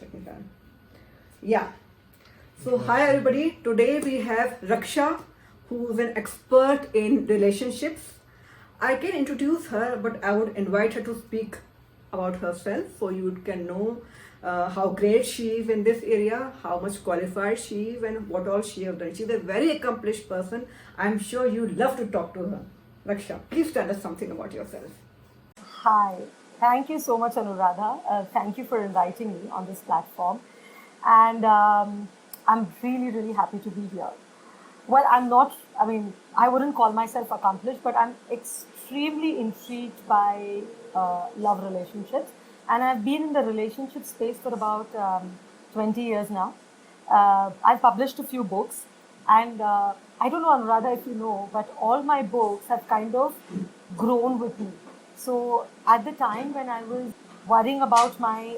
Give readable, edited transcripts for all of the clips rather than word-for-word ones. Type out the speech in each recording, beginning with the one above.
second time. Yeah. So hi everybody. Today we have Raksha, who is an expert in relationships. I can introduce her, but I would invite her to speak about herself so you can know how great she is in this area, how much qualified she is, and what all she has done. She's a very accomplished person. I'm sure you love to talk to her. Raksha, please tell us something about yourself. Hi, thank you so much, Anuradha. Thank you for inviting me on this platform. And I'm really, really happy to be here. Well, I'm not, I mean, I wouldn't call myself accomplished, but I'm extremely intrigued by love relationships. And I've been in the relationship space for about 20 years now. I've published a few books, and I don't know, Anuradha, if you know, but all my books have kind of grown with me. So at the time when I was worrying about my,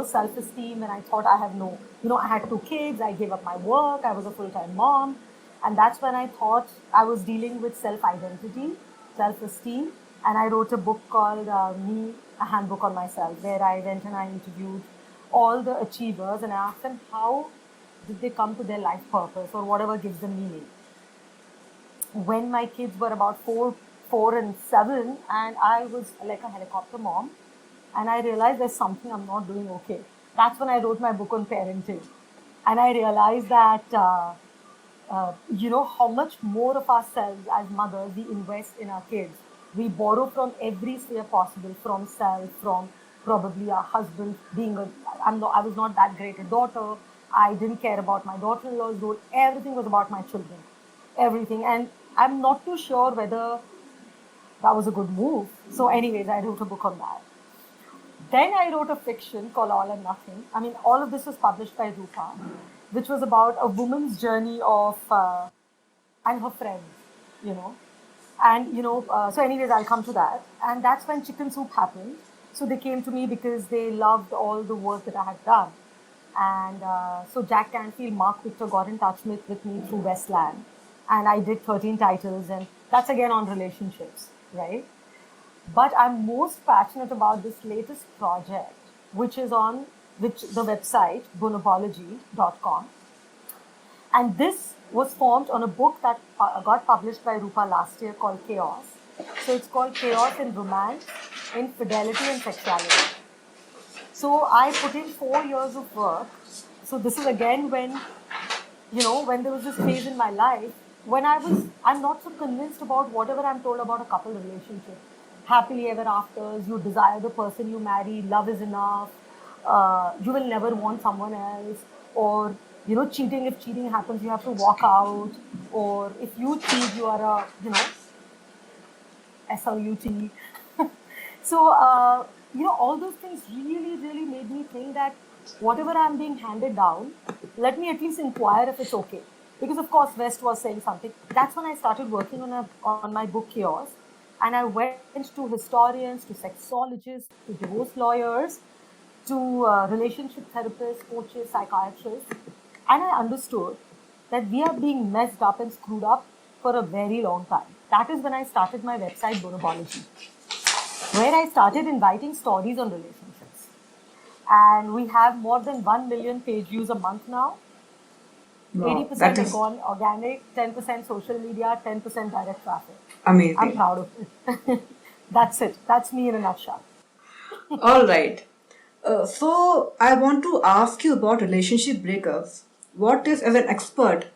self-esteem, and I thought I have no, I had two kids, I gave up my work, I was a full-time mom, and that's when I thought I was dealing with self-identity, self-esteem, and I wrote a book called Me, a Handbook on Myself, where I went and I interviewed all the achievers and I asked them how did they come to their life purpose or whatever gives them meaning. When my kids were about 4 and 7, and I was like a helicopter mom, and I realized there's something I'm not doing okay. That's when I wrote my book on parenting, and I realized that how much more of ourselves as mothers we invest in our kids. We borrow from every sphere possible, from self, from probably our husband being a. I was not that great a daughter. I didn't care about my daughter-in-law's role. Everything was about my children, everything, and I'm not too sure whether that was a good move. So, anyways, I wrote a book on that. Then I wrote a fiction called All and Nothing. I mean, all of this was published by Rupa, which was about a woman's journey of and her friends, you know. So anyways, I'll come to that. And that's when Chicken Soup happened. So they came to me because they loved all the work that I had done. And so Jack Canfield, Mark Victor got in touch with me through Westland. And I did 13 titles, and that's again on relationships, right? But I'm most passionate about this latest project, which is on the website, bonobology.com. And this was formed on a book that got published by Rupa last year called Chaos. So it's called Chaos in Romance, Infidelity and Sexuality. So I put in 4 years of work. So this is again when, when there was this phase in my life when I'm not so convinced about whatever I'm told about a couple relationship. Happily ever afters, you desire the person you marry, love is enough, you will never want someone else, or, cheating, if cheating happens, you have to walk out, or if you cheat, you are a, SLUT. So, all those things really, really made me think that whatever I'm being handed down, let me at least inquire if it's okay. Because of course, West was saying something. That's when I started working on my book Chaos, and I went to historians, to sexologists, to divorce lawyers, to relationship therapists, coaches, psychiatrists, and I understood that we are being messed up and screwed up for a very long time. That is when I started my website, Bonobology, where I started inviting stories on relationships. And we have more than 1 million page views a month now. Wow, 80% that have is gone organic, 10% social media, 10% direct traffic. I'm amazing. proud of it. That's it. That's me in a nutshell. All right. So I want to ask you about relationship breakups. What is, as an expert,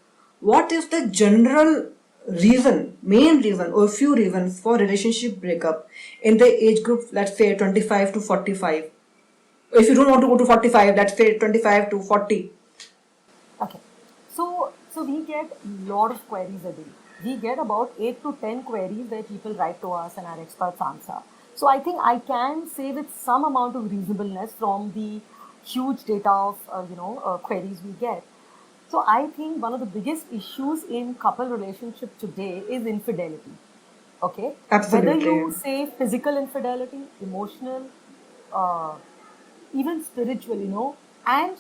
what is the general reason, main reason, or few reasons for relationship breakup in the age group, let's say 25 to 45? If you don't want to go to 45, let's say 25 to 40. Okay. So we get a lot of queries a day. We get about 8 to 10 queries where people write to us and our experts answer. So I think I can say with some amount of reasonableness from the huge data of queries we get. So I think one of the biggest issues in couple relationship today is infidelity. Okay, whether Absolutely. you say physical infidelity, emotional, uh, even spiritual, and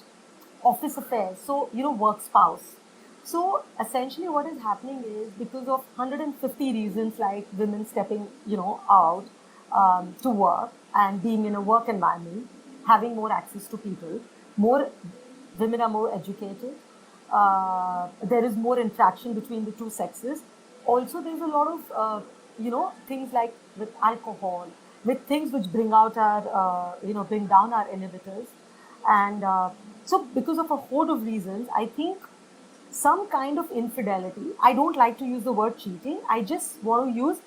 office affairs. So, work spouse. So essentially what is happening is because of 150 reasons like women stepping, out to work and being in a work environment, having more access to people, more women are more educated. There is more interaction between the two sexes. Also, there's a lot of things like with alcohol, with things which bring out our bring down our inhibitors, and so because of a host of reasons, I think some kind of infidelity. I don't like to use the word cheating. I just want to use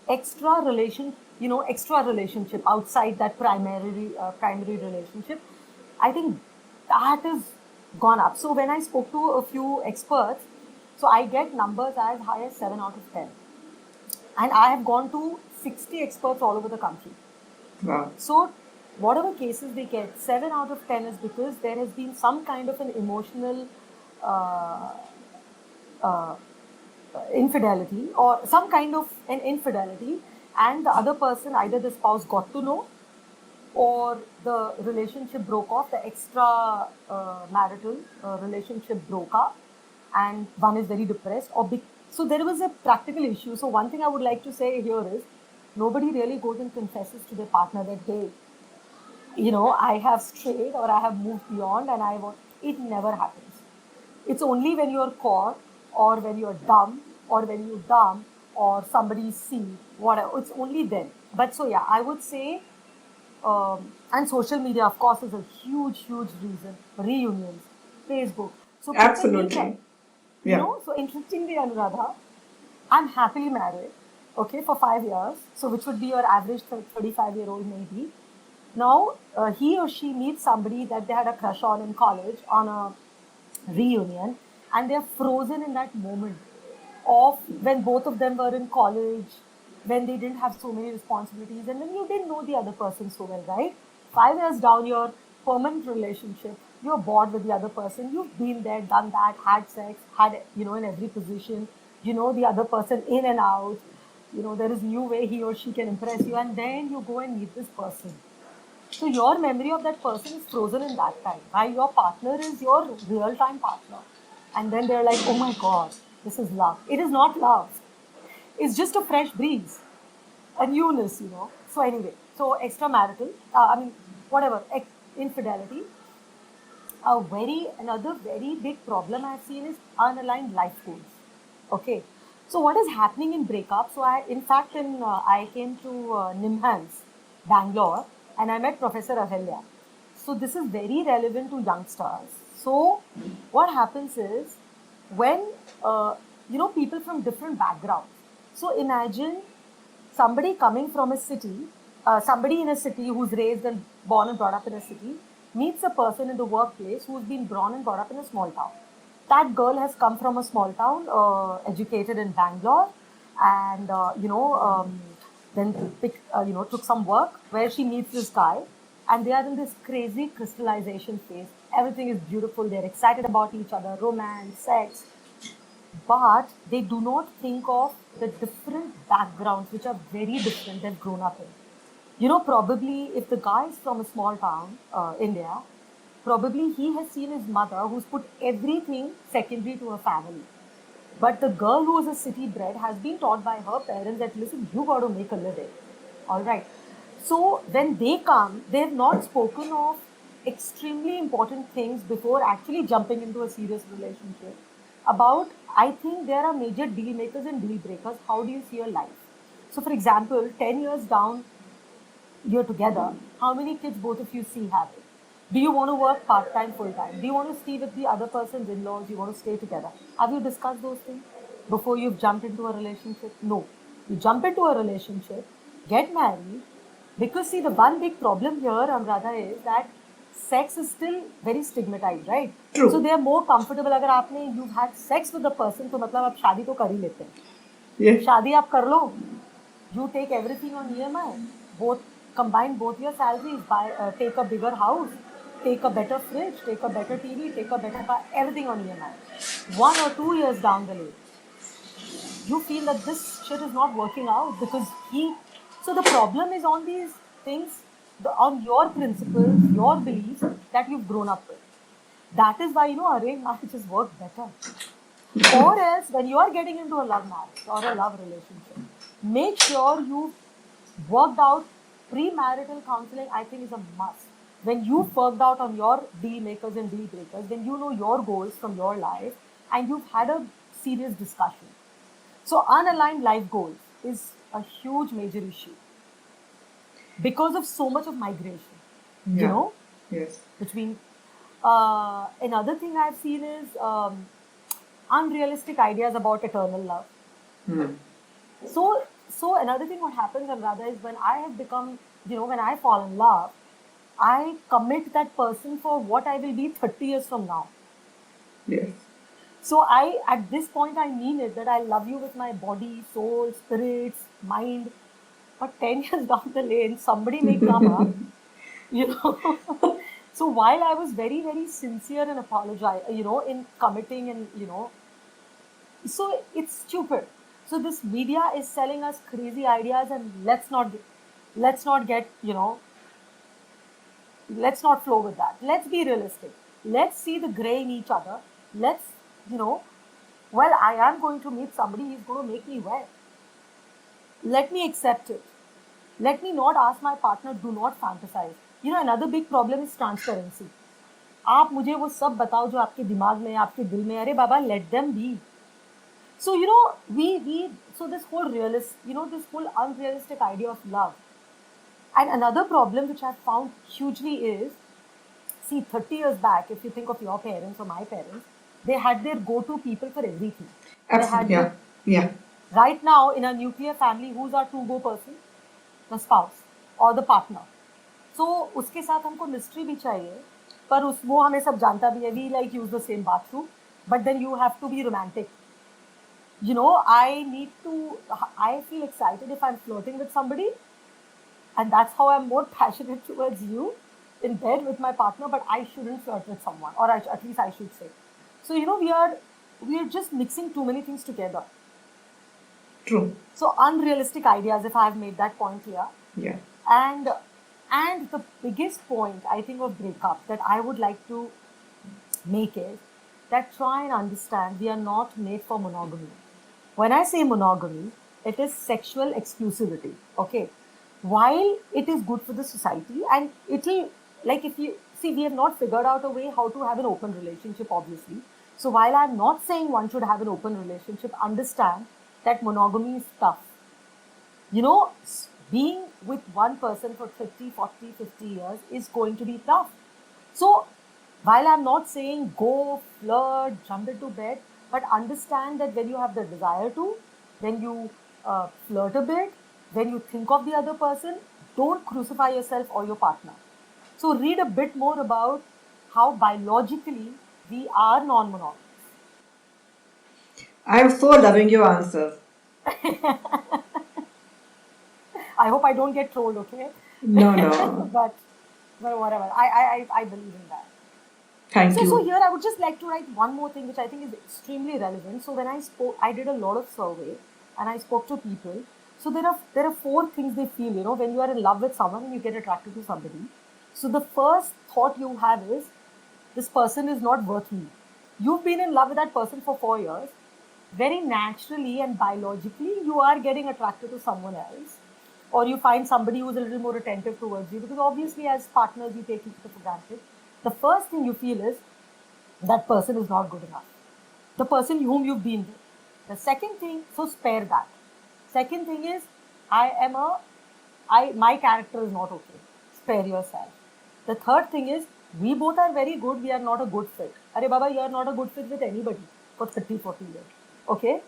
extra relationship outside that primary relationship. I think that has gone up. So when I spoke to a few experts, so I get numbers as high as 7 out of 10, and I have gone to 60 experts all over the country. Wow. So whatever cases they get, 7 out of 10 is because there has been some kind of an emotional uh, uh, infidelity or some kind of an infidelity, and the other person, either the spouse got to know or the relationship broke off, the extra marital relationship broke up, and one is very depressed so there was a practical issue. So one thing I would like to say here is nobody really goes and confesses to their partner that, hey, I have strayed or I have moved beyond, and it never happens. It's only when you're caught or when you're dumb or when you dumb or somebody see whatever. It's only then. But so yeah, I would say, and social media, of course, is a huge reason. Reunions, Facebook. So people meet Absolutely. up. Yeah. So interestingly, Anuradha, I'm happily married, okay, for 5 years. So which would be your average 35-year-old maybe. Now, he or she meets somebody that they had a crush on in college on a reunion, and they're frozen in that moment of when both of them were in college, when they didn't have so many responsibilities, and when you didn't know the other person so well, right? 5 years down your permanent relationship, you're bored with the other person. You've been there, done that, had sex, had, in every position. You know the other person in and out. There is new way he or she can impress you, and then you go and meet this person. So your memory of that person is frozen in that time. While your partner is your real-time partner. And then they're like, oh my God, this is love. It is not love. It's just a fresh breeze, a newness. So anyway, so extramarital, whatever, infidelity. Another very big problem I've seen is unaligned life goals. Okay. So what is happening in breakup? So I came to NIMHANS, Bangalore, and I met Professor Ahalya. So this is very relevant to youngsters. So what happens is when people from different backgrounds. So imagine somebody coming from a city, somebody in a city who's raised and born and brought up in a city, meets a person in the workplace who's been born and brought up in a small town. That girl has come from a small town, educated in Bangalore, and then took some work where she meets this guy, and they are in this crazy crystallization phase. Everything is beautiful. They're excited about each other, romance, sex, but they do not think of the different backgrounds which are very different they've grown up in. Probably if the guy is from a small town, India, probably he has seen his mother who's put everything secondary to her family. But the girl who is a city bred has been taught by her parents that, listen, you got to make a living. All right. So when they come, they have not spoken of extremely important things before actually jumping into a serious relationship. I think there are major deal makers and deal breakers. How do you see your life? So, for example, 10 years down, you're together. How many kids both of you see having? Do you want to work part-time, full-time? Do you want to stay with the other person's in-laws? You want to stay together? Have you discussed those things before you've jumped into a relationship? No. You jump into a relationship, get married, because see, the one big problem here, Anuradha, is that sex is still very stigmatized, right? True. So they are more comfortable. अगर you've had sex with the person, तो मतलब आप शादी तो कर ही लेते हैं. Yeah. शादी आप कर लो. You take everything on EMI. Combine both your salaries, take a bigger house, take a better fridge, take a better TV, take a better car, everything on EMI. 1 or 2 years down the lane, you feel that this shit is not working out because so the problem is on these things, on your principles, your beliefs that you've grown up with. That is why, arranged marriages work better. Or else, when you are getting into a love marriage or a love relationship, make sure you've worked out premarital counseling, I think, is a must. when you worked out on your deal makers and deal breakers, when you know your goals from your life and you've had a serious discussion. So unaligned life goals is a huge major issue because of so much of migration, you Yeah. know, Yes. between another thing I've seen is unrealistic ideas about eternal love. Hmm. So another thing what happens, Anuradha, is when I have become, when I fall in love, I commit that person for what I will be 30 years from now. Yes. So at this point, I mean it that I love you with my body, soul, spirits, mind. But 10 years down the lane, somebody may come up, you know. So while I was very, very sincere and apologize, in committing and, so it's stupid. So this media is selling us crazy ideas, and let's not get, let's not flow with that. Let's be realistic. Let's see the gray in each other. Let's, you know, well, I am going to meet somebody, he's going to make me wet. Let me accept it. Let me not ask my partner, do not fantasize. Another big problem is transparency. आप मुझे वो सब बताओ जो आपके दिमाग में है, आपके दिल में है. अरे बाबा, let them be. So, so this whole this whole unrealistic idea of love. And another problem which I've found hugely is, see, 30 years back, if you think of your parents or my parents, they had their go-to people for everything. Absolutely. Yeah. Yeah. Right now, in a nuclear family, who's our to-go person? The spouse or the partner. So, उसके साथ हमको mystery भी चाहिए, पर वो हमें सब जानता भी है. We like use the same bathroom, but then you have to be romantic. I feel excited if I'm flirting with somebody, and that's how I'm more passionate towards you in bed with my partner, but I shouldn't flirt with someone, or at least I should say. So, we are just mixing too many things together. True. So unrealistic ideas, if I have made that point clear. Yeah. And the biggest point, I think, of breakup that I would like to make is that try and understand we are not made for monogamy. When I say monogamy, it is sexual exclusivity. Okay. While it is good for the society, and it'll, like, if you see, we have not figured out a way how to have an open relationship, obviously. So while I'm not saying one should have an open relationship, understand that monogamy is tough. Being with one person for 30, 40, 50 years is going to be tough. So while I'm not saying go flirt, jump into bed, but understand that when you have the desire to, when you flirt a bit, when you think of the other person, don't crucify yourself or your partner. So read a bit more about how biologically we are non-monogamous. I'm so loving your answers. I hope I don't get trolled, okay? No, no. but whatever. I believe in that. Thank you. So here I would just like to write one more thing which I think is extremely relevant. So when I did a lot of survey and I spoke to people. So there are 4 things they feel, when you are in love with someone and you get attracted to somebody. So the first thought you have is, this person is not worth me. You've been in love with that person for 4 years. Very naturally and biologically, you are getting attracted to someone else. Or you find somebody who's a little more attentive towards you, because obviously as partners you take each other for granted. The first thing you feel is that person is not good enough. The person whom you've been with. The second thing, so spare that. Second thing is, my character is not okay. Spare yourself. The third thing is, we both are very good, we are not a good fit. Arey Baba, you are not a good fit with anybody for 30, 40 years. Okay?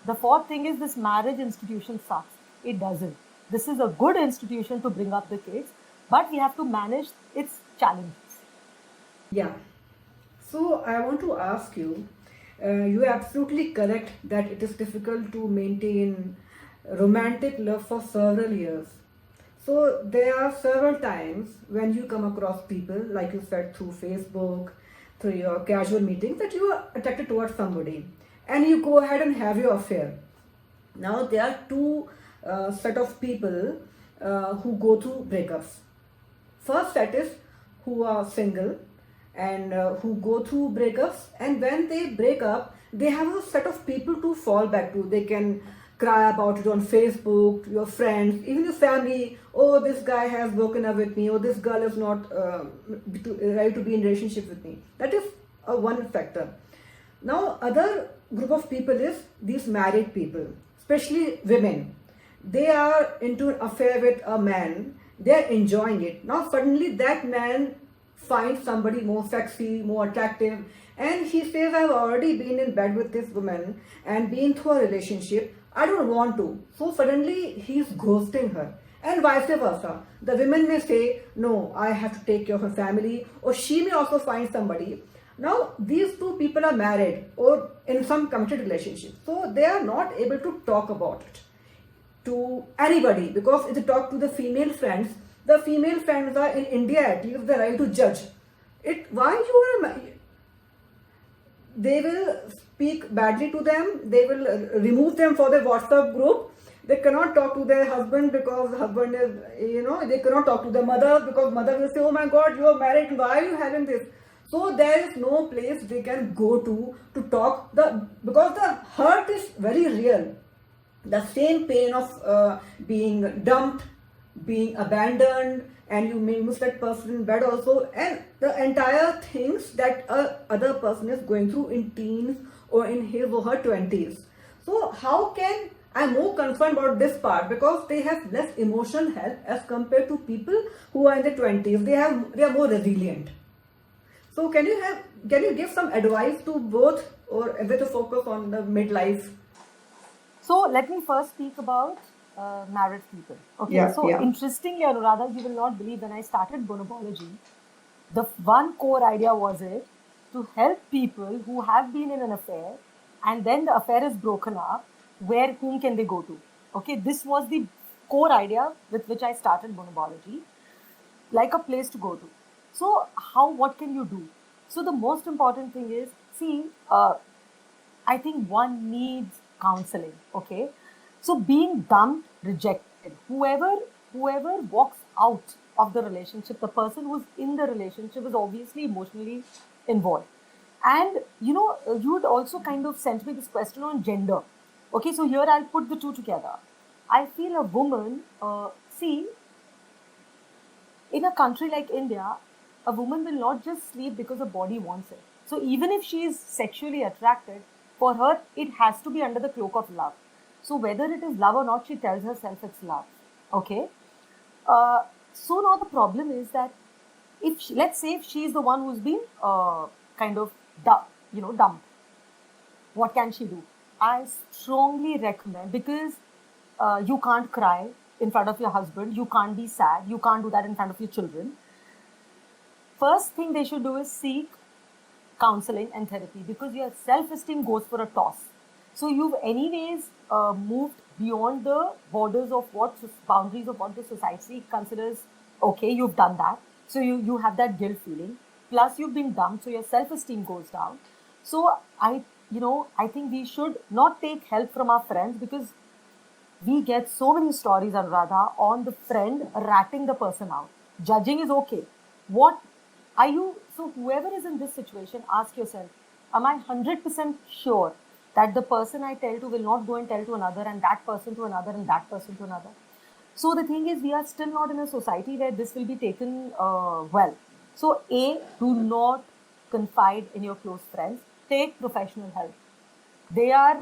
The fourth thing is, this marriage institution sucks. It doesn't. This is a good institution to bring up the kids, but we have to manage its challenges. Yeah. So I want to ask you, you are absolutely correct that it is difficult to maintain romantic love for several years. So there are several times when you come across people, like you said, through Facebook, through your casual meetings, that you are attracted towards somebody, and you go ahead and have your affair. Now there are 2 set of people who go through breakups. First set is who are single and who go through breakups, and when they break up, they have a set of people to fall back to. They can cry about it on Facebook, your friends, even your family. Oh, this guy has broken up with me, or this girl is not ready to be in relationship with me. That is one factor. Now, other group of people is these married people, especially women. They are into an affair with a man. They are enjoying it. Now, suddenly that man finds somebody more sexy, more attractive, and he says, "I've already been in bed with this woman and been through a relationship. I don't want to." So suddenly he's ghosting her. And vice versa. The women may say, "No, I have to take care of her family," or she may also find somebody. Now, these two people are married or in some committed relationship, so they are not able to talk about it to anybody, because if they talk to the female friends, the female friends are in India at least they're ready to judge it. Why you are? They will speak badly to them. They will remove them for their WhatsApp group. They cannot talk to their husband because the husband is, they cannot talk to their mother because mother will say, "Oh my God, you are married. Why are you having this?" So there is no place they can go to talk. Because the hurt is very real. The same pain of being dumped, being abandoned, and you may miss that person in bed also, and the entire things that a other person is going through in teens or in his or her 20s. So how can I'm more concerned about this part, because they have less emotional health as compared to people who are in their 20s. They are more resilient. So can you give some advice to both, or with a focus on the midlife? So let me first speak about married people. Okay, Yeah, so yeah. interestingly, Anuradha, you will not believe when I started bonobology, the one core idea was it to help people who have been in an affair and then the affair is broken up, whom can they go to? Okay, this was the core idea with which I started bonobology, like a place to go to. So what can you do? So the most important thing is, see, I think one needs counseling. Okay, so being dumped, rejected, whoever walks out of the relationship, the person who's in the relationship is obviously emotionally involved. And you would also kind of sent me this question on gender. Okay, so here I'll put the two together. I feel a woman, see, in a country like India, a woman will not just sleep because her body wants it. So even if she is sexually attracted, for her, it has to be under the cloak of love. So whether it is love or not, she tells herself it's love. Okay. So now the problem is that let's say if she is the one who's been kind of dumped, what can she do? I strongly recommend, because you can't cry in front of your husband, you can't be sad, you can't do that in front of your children. First thing they should do is seek counseling and therapy, because your self-esteem goes for a toss. So you've anyways moved beyond the boundaries of what the society considers okay. You've done that, so you have that guilt feeling. Plus you've been dumped, so your self-esteem goes down. So I think we should not take help from our friends, because we get so many stories, Anuradha, on the friend ratting the person out. Judging is okay. What are you? So, whoever is in this situation, ask yourself, am I 100% sure that the person I tell to will not go and tell to another, and that person to another, and that person to another? So, the thing is, we are still not in a society where this will be taken well. So, do not confide in your close friends, take professional help. They are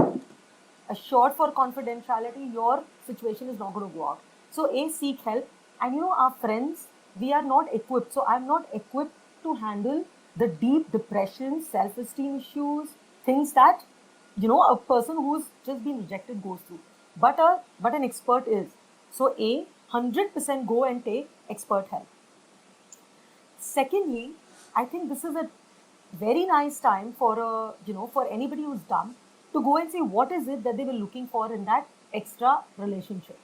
assured for confidentiality, your situation is not going to go out. So, seek help. And our friends, we are not equipped. So, I'm not equipped to handle the deep depression, self esteem issues, things that, a person who's just been rejected goes through. But an expert is. So, 100% go and take expert help. Secondly, I think this is a very nice time for for anybody who's dumb to go and see what is it that they were looking for in that extra relationship.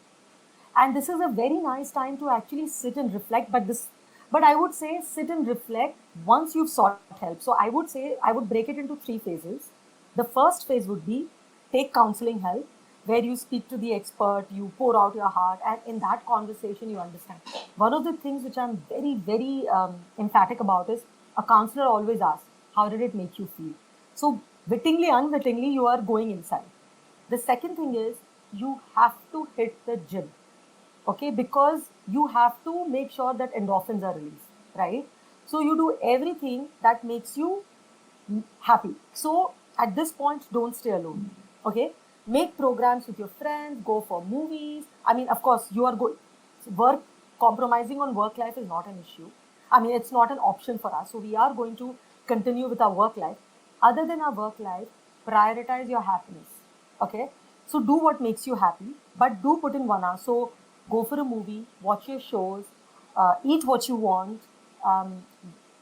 And this is a very nice time to actually sit and reflect. But I would say sit and reflect once you've sought help. So I would break it into 3 phases. The first phase would be take counseling help, where you speak to the expert, you pour out your heart, and in that conversation you understand. One of the things which I'm very, very emphatic about is a counselor always asks, how did it make you feel? So wittingly, unwittingly, you are going inside. The second thing is, you have to hit the gym. Okay, because you have to make sure that endorphins are released, right? So you do everything that makes you happy. So at this point, don't stay alone. Okay, make programs with your friends, go for movies. I mean, of course, you are good. Work compromising on work life is not an issue. I mean, it's not an option for us. So we are going to continue with our work life. Other than our work life, prioritize your happiness. Okay, so do what makes you happy, but do put in 1 hour. So go for a movie, watch your shows, eat what you want, um,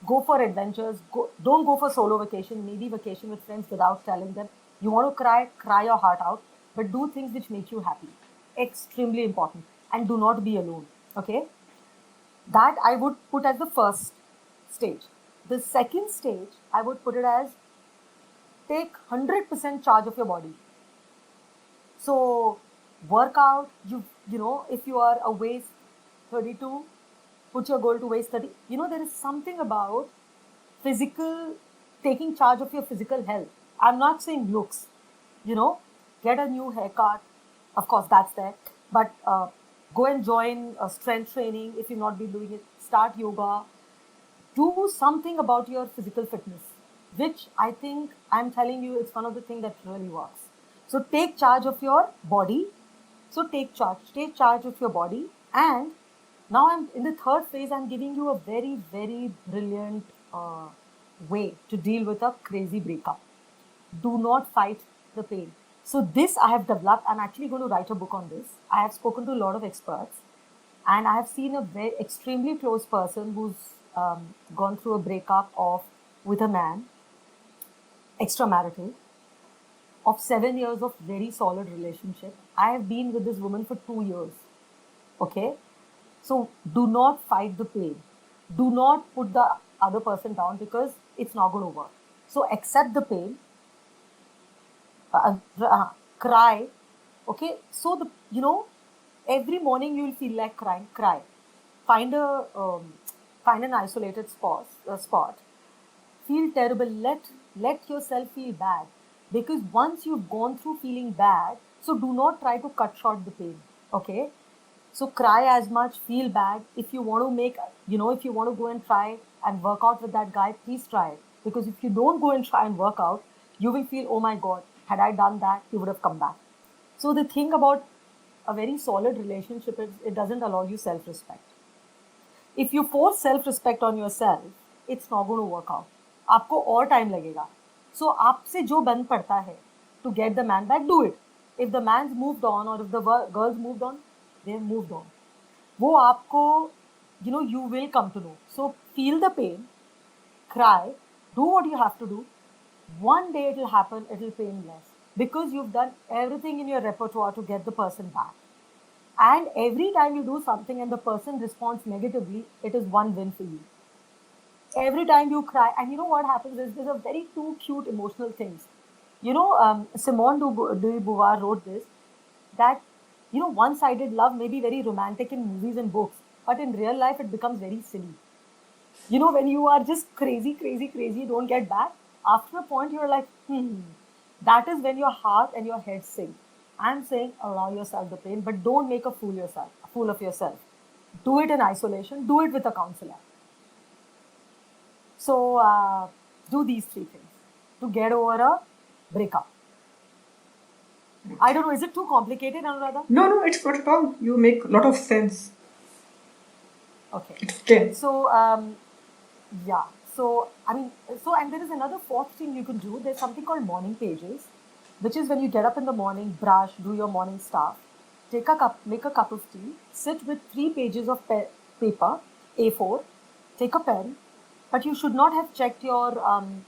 go for adventures. Don't go for solo vacation, maybe vacation with friends without telling them. You want to cry, cry your heart out, but do things which make you happy. Extremely important. And do not be alone. Okay? That I would put as the first stage. The second stage, I would put it as take 100% charge of your body. So work out, if you are a waist 32, put your goal to waist 30. There is something about physical, taking charge of your physical health. I'm not saying looks, you know, get a new haircut. Of course, that's there. But go and join strength training if you've not been doing it. Start yoga. Do something about your physical fitness, which I think I'm telling you, it's one of the things that really works. So take charge of your body. So take charge of your body. And now I'm in the third phase, I'm giving you a very, very brilliant way to deal with a crazy breakup. Do not fight the pain. So this I have developed. I'm actually going to write a book on this. I have spoken to a lot of experts, and I have seen a very extremely close person who's gone through a breakup of with a man, extramarital, of 7 years of very solid relationship. I have been with this woman for 2 years. Okay, so do not fight the pain. Do not put the other person down because it's not going to work. So accept the pain, cry. Okay, so every morning you will feel like crying. Cry. Find find an isolated spot. Feel terrible. Let yourself feel bad, because once you've gone through feeling bad, so do not try to cut short the pain. Okay, so cry as much, feel bad. If you want to if you want to go and try and work out with that guy, please try it. Because if you don't go and try and work out, you will feel, oh my God, had I done that, he would have come back. So the thing about a very solid relationship is it doesn't allow you self-respect. If you force self-respect on yourself, it's not going to work out. आपको और time लगेगा. So आपसे जो बन पड़ता है to get the man back, do it. If the man's moved on or if the girl's moved on, they've moved on. वो आपको, you will come to know. So feel the pain, cry, do what you have to do. One day it will happen, it will pain less. Because you've done everything in your repertoire to get the person back. And every time you do something and the person responds negatively, it is one win for you. Every time you cry, and you know what happens is there's a very two cute emotional things. Simone de Beauvoir wrote this, that, one-sided love may be very romantic in movies and books, but in real life it becomes very silly. When you are just crazy, don't get back, after a point you're like, that is when your heart and your head sink. I'm saying allow yourself the pain, but don't make a fool of yourself. Do it in isolation, do it with a counselor. So do these three things to get over a breakup. I don't know, is it too complicated, Anuradha? No, it's not at all. You make a lot of sense. Okay. It's clear. So, yeah. So, and there is another fourth thing you can do. There's something called morning pages, which is when you get up in the morning, brush, do your morning stuff, make a cup of tea, sit with 3 pages of paper, A4, take a pen, but you should not have checked your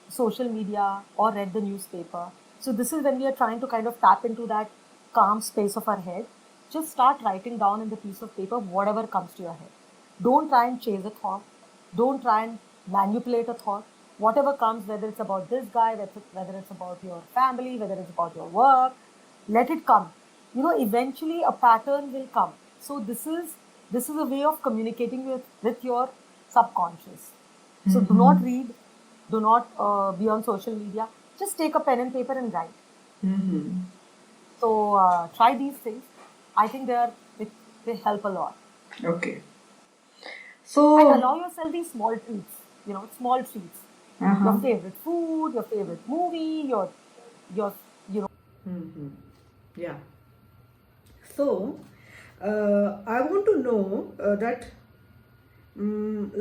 social media or read the newspaper. So this is when we are trying to kind of tap into that calm space of our head. Just start writing down in the piece of paper whatever comes to your head. Don't try and chase a thought. Don't try and manipulate a thought. Whatever comes, whether it's about this guy, whether it's about your family, whether it's about your work, let it come. Eventually a pattern will come. So this is a way of communicating with your subconscious. So do not read, do not be on social media. Just take a pen and paper and write. So try these things. I think they help a lot. Okay. And So, allow yourself these small treats. Small treats. Your uh-huh. favorite food, your favorite movie, your you know. Yeah. So, I want to know that,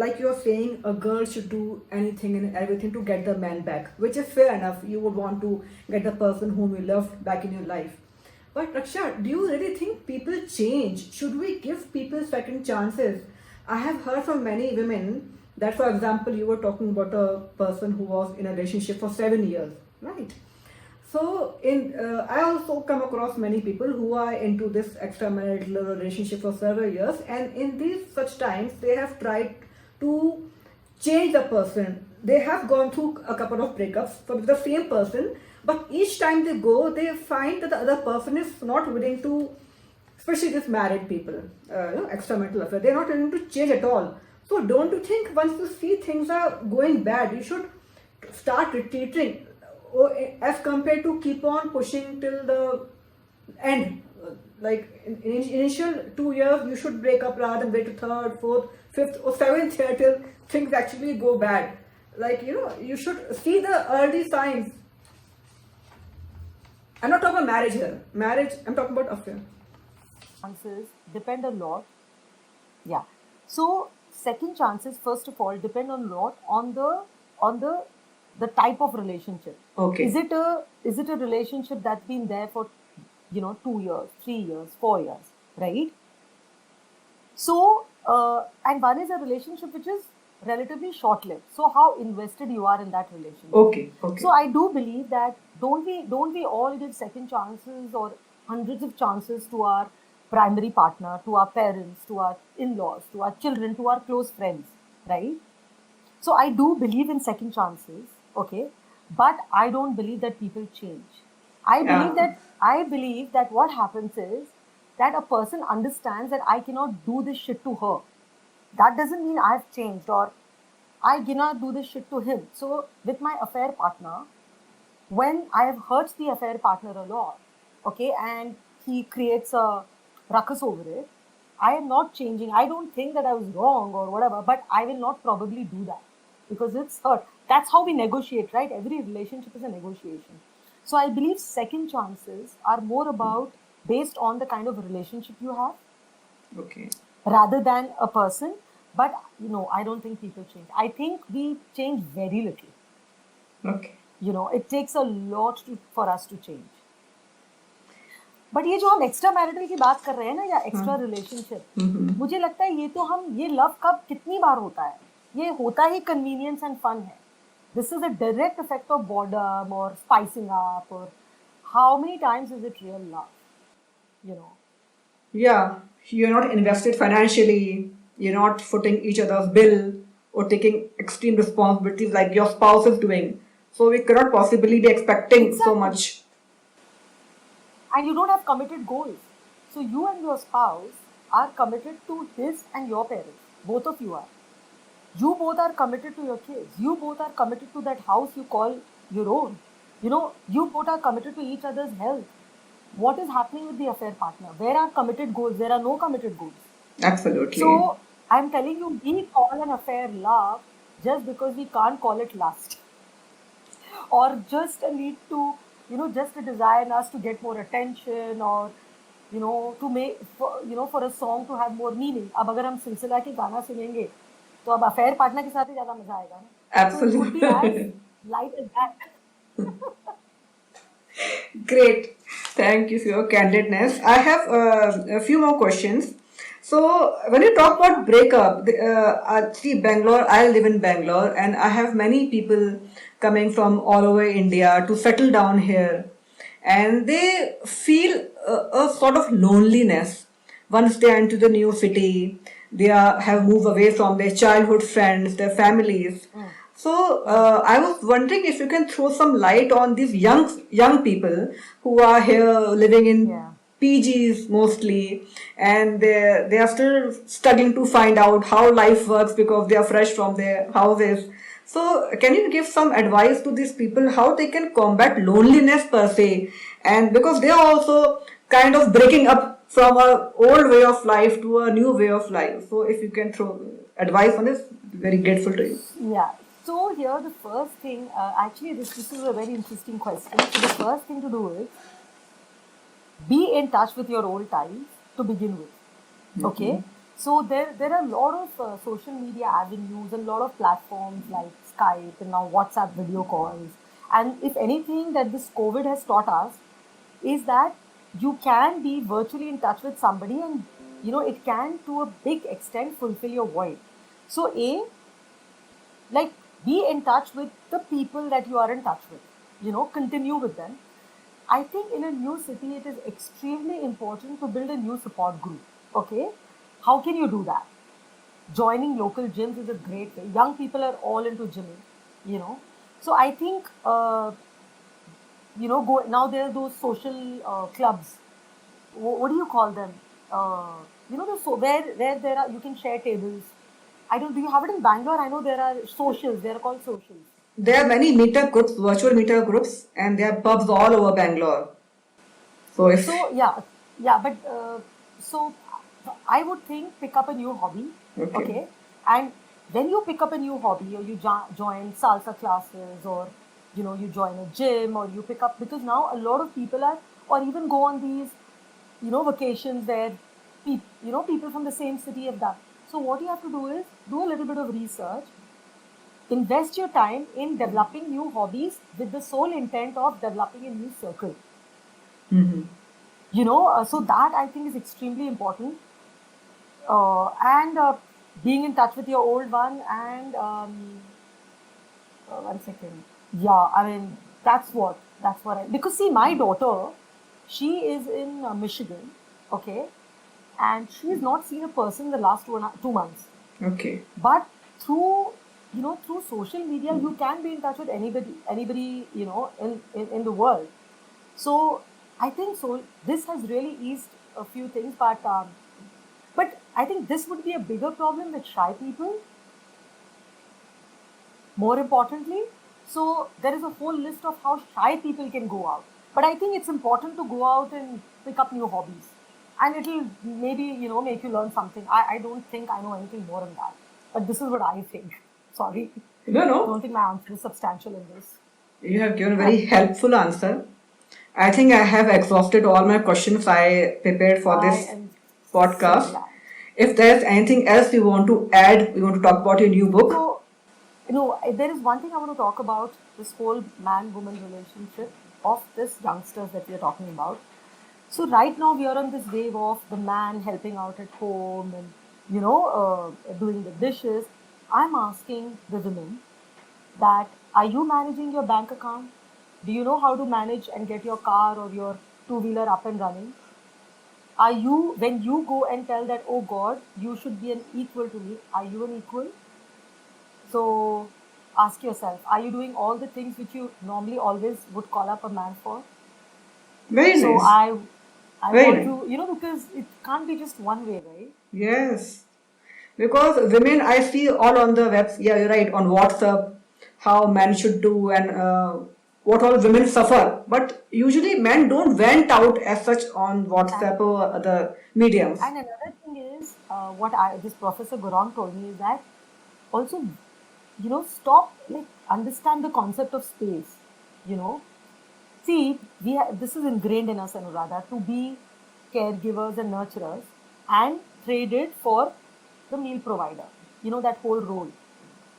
like you're saying, a girl should do anything and everything to get the man back, which is fair enough. You would want to get the person whom you loved back in your life. But Raksha, do you really think people change? Should we give people second chances? I have heard from many women that, for example, you were talking about a person who was in a relationship for 7 years, right? So, I also come across many people who are into this extramarital relationship for several years, and in these such times, they have tried to change the person. They have gone through a couple of breakups for the same person, but each time they go, they find that the other person is not willing to, especially these married people, extramarital affair, they're not willing to change at all. So, don't you think once you see things are going bad, you should start retreating, as compared to keep on pushing till the end? Like in initial 2 years, you should break up rather than wait to third, fourth, fifth, or seventh year till things actually go bad. Like, you should see the early signs. I'm not talking about marriage here. Marriage, I'm talking about affair. Chances depend a lot. Yeah. So second chances, first of all, depend on lot on the type of relationship. Okay. Is it a relationship that's been there for 2 years, 3 years, 4 years, right? So and one is a relationship which is relatively short-lived. So how invested you are in that relationship. Okay. Okay. So I do believe that don't we all give second chances or hundreds of chances to our primary partner, to our parents, to our in-laws, to our children, to our close friends, right? So I do believe in second chances, okay, but I don't believe that people change. Yeah. I believe that what happens is that a person understands that I cannot do this shit to her. That doesn't mean I've changed or I cannot do this shit to him. So with my affair partner, when I have hurt the affair partner a lot, okay, and he creates a ruckus over it, I am not changing. I don't think that I was wrong or whatever, but I will not probably do that because it's hurt. That's how we negotiate, right? Every relationship is a negotiation. So I believe second chances are more about based on the kind of relationship you have Okay. rather than a person. But I don't think people change. I think we change very little. Okay. It takes a lot for us to change. But ये जो हम extra marital की बात कर रहे हैं ना या एक्स्ट्रा रिलेशनशिप, मुझे लगता है ये लव कब कितनी बार होता है, ये होता ही कन्वीनियंस एंड फन है. This is a direct effect of boredom और स्पाइसिंग अप और how many times is it real love. Yeah, you're not invested financially, you're not footing each other's bill or taking extreme responsibilities like your spouse is doing. So we cannot possibly be expecting so Exactly. much. And you don't have committed goals. So you and your spouse are committed to his and your parents. Both of you are. You both are committed to your kids. You both are committed to that house you call your own. You both are committed to each other's health. What is happening with the affair partner? Where are committed goals? There are no committed goals. Absolutely. So I'm telling you, we call an affair love just because we can't call it lust. Or just a need to, just a desire in us to get more attention or, to make, for a song to have more meaning. अब अगर हम सिलसिला के गाना सुनेंगे तो अब affair partner के साथ ही ज़्यादा मजा आएगा ना. Absolutely. So it could be as light as that. Great. Thank you for your candidness. I have a few more questions. So, when you talk about breakup, see, Bangalore, I live in Bangalore, and I have many people coming from all over India to settle down here, and they feel a sort of loneliness once they enter the new city. They have moved away from their childhood friends, their families. So I was wondering if you can throw some light on these young people who are here living in Yeah. PGs mostly, and they are still struggling to find out how life works because they are fresh from their houses. So can you give some advice to these people how they can combat loneliness per se, and because they are also kind of breaking up from a old way of life to a new way of life, so if you can throw advice on this, very grateful to you. Yeah. So here the first thing, actually this is a very interesting question. So the first thing to do is be in touch with your old times to begin with. Okay. So there are a lot of social media avenues and a lot of platforms like Skype and now WhatsApp video calls. And if anything that this COVID has taught us is that you can be virtually in touch with somebody and it can to a big extent fulfill your void. So like be in touch with the people that you are in touch with, continue with them. I think in a new city it is extremely important to build a new support group. Okay, how can you do that? Joining local gyms is a great way. Young people are all into gymming, so I think go now. There are those social clubs. What do you call them? Where there are, you can share tables. I don't. Do you have it in Bangalore? I know there are socials. They are called socials. There are many meetup groups, virtual meetup groups, and there are pubs all over Bangalore. So if So yeah, but so I would think pick up a new hobby. okay. And when you pick up a new hobby, or you join salsa classes, or you join a gym, or you pick up, because now a lot of people are, or even go on these vacations where people from the same city have done. So what you have to do is do a little bit of research, invest your time in developing new hobbies with the sole intent of developing a new circle. So that I think is extremely important. And being in touch with your old one, and 1 second. Yeah, I mean that's what because see, my daughter, she is in Michigan, okay, and she's not seen a person in the last 2 months. Okay. But through social media, you can be in touch with anybody in the world. So I think so. This has really eased a few things, but I think this would be a bigger problem with shy people. More importantly, so there is a whole list of how shy people can go out. But I think it's important to go out and pick up new hobbies, and it'll maybe make you learn something. I don't think I know anything more than that, but this is what I think. Sorry, No, I no. don't think my answer is substantial in this. You have given a very helpful answer. I think I have exhausted all my questions I prepared for I this am so podcast. glad. If there's anything else you want to add, you want to talk about your new book. So, there is one thing I want to talk about, this whole man-woman relationship of this youngsters that we are talking about. So right now we are on this wave of the man helping out at home and, doing the dishes. I'm asking the women that, are you managing your bank account? Do you know how to manage and get your car or your two-wheeler up and running? Are you, when you go and tell that, oh God, you should be an equal to me, are you an equal? So ask yourself, are you doing all the things which you normally always would call up a man for? Very So nice. I Very want nice. to, because it can't be just one way, right? Yes. Because women, I see all on the web, yeah, you're right, on WhatsApp, how men should do and what all women suffer. But usually men don't vent out as such on WhatsApp or other mediums. And another thing is, what this Professor Gurung told me is that also, stop, like, understand the concept of space, you know. See, this is ingrained in us, Anuradha, to be caregivers and nurturers and traded for the meal provider, that whole role.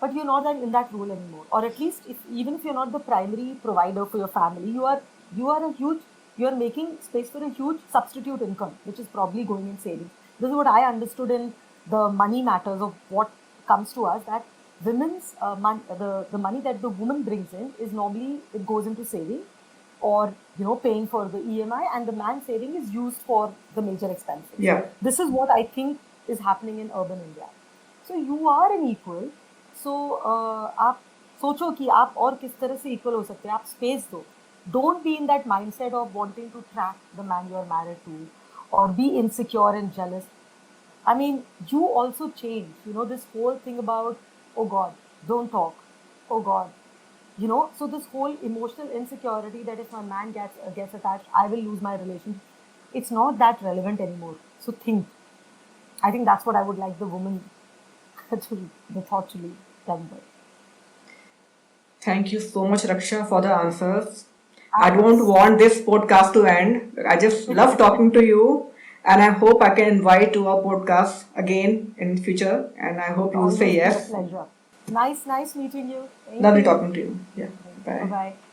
But you're not in that role anymore. Or at least, even if you're not the primary provider for your family, you're making space for a huge substitute income, which is probably going in savings. This is what I understood in the money matters of what comes to us, that women's the money that the woman brings in is normally, it goes into saving, or paying for the EMI, and the man saving is used for the major expenses. Yeah. This is what I think is happening in urban India. So you are an equal. So आप सोचो कि आप और किस तरह से equal हो सकते हैं. आप space दो. Don't be in that mindset of wanting to track the man you are married to, or be insecure and jealous. I mean, you also change. This whole thing about, oh God, don't talk. oh God, you know. So this whole emotional insecurity that if my man gets attached, I will lose my relationship. It's not that relevant anymore. So think. I think that's what I would like the woman the thought to be done by. Thank you so much, Raksha, for the answers. I don't want this podcast to end. I just love talking to you, and I hope I can invite to our podcast again in future. And I hope you will Always say be a yes. pleasure. Nice meeting you. Thank Lovely you. talking to you. Yeah. Bye Bye. bye.